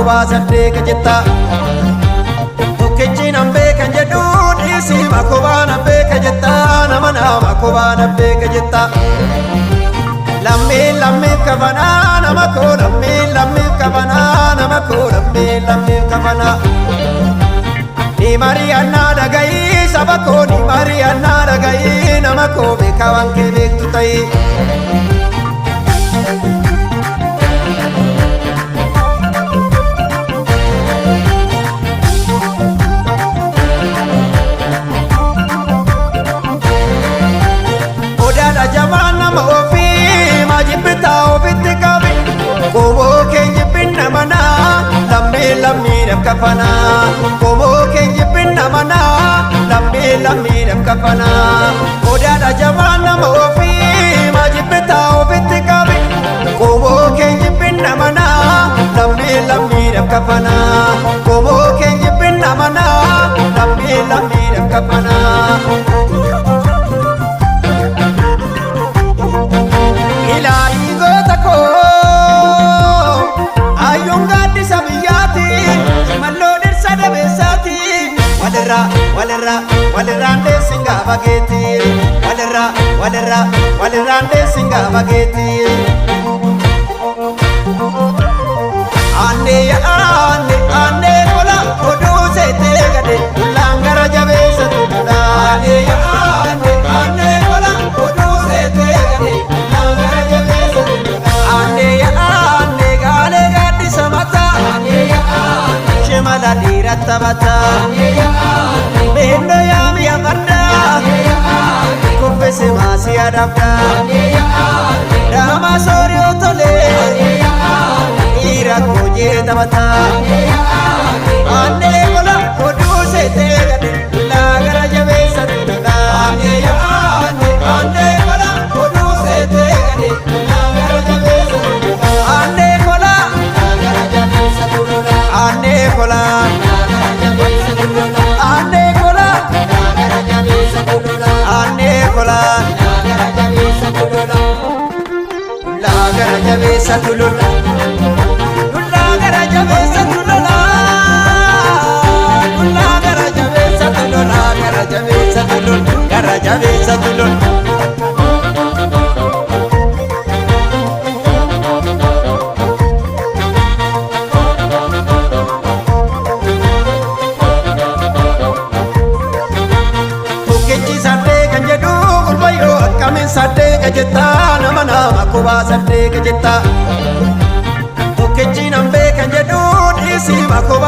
makuba sadde kajetta Tokkichi nan beekan jedhu dhiisi makuba nan beeka jetta Namana makuba nan beeka jetta Lammiin kafanaa nama koo lammiin kafanaa nama koo lammiin kafanaa Ni mari'annaa dhaga'i saba koo ni mari'annaa dhaga'i nama koo beeka waan kee beektu ta'i Odaadha jabaan nama ofii majibbita ofitti qabi Komoo keenya binna manaa lammiin kafanaa Komoo keenya binna manaa lammiin kafanaa Odaadha jabaan nama ofii majibbita ofitti qabi Komoo keenya binna manaa lammiin kafanaa Komoo keenya binna manaa lammiin kafanaa Ilaahi goota koo ayyuun gaaddisa biyyaati malloo dhirsa dabeessaati walirraan deessin gaafa geeti walirraan deessin gaafa geeti Aanne kola oduu seetee gade dullaan gara jabeessa tuudha Aanne kola oduu seetee gade dullaan gara jabeessa tuudha Aanne gaalee gaaddisa mataa shimala dhiiratta bataa Beendo yaamiya fardaa kuffise maasii adabdaa Daamaa sooriyoo tolee dhiira koojee taphataa Aanne kola oduu seetee gade dullaa gara jabeessa tuudha Aanne kola oduu seetee gade dullaa gara jabeessa tuudha Aanne kola Aanne kola Aanne kola Aanne kola dullaa gara jabeessa tuudha Gara jabeessa tulun Tokkichi sadde kan jedhu gurbayyoo akkamiin sadde ka jetta nama kubaa sadde ka jetta Tokkichi nan beekan jedhu dhiisi makuba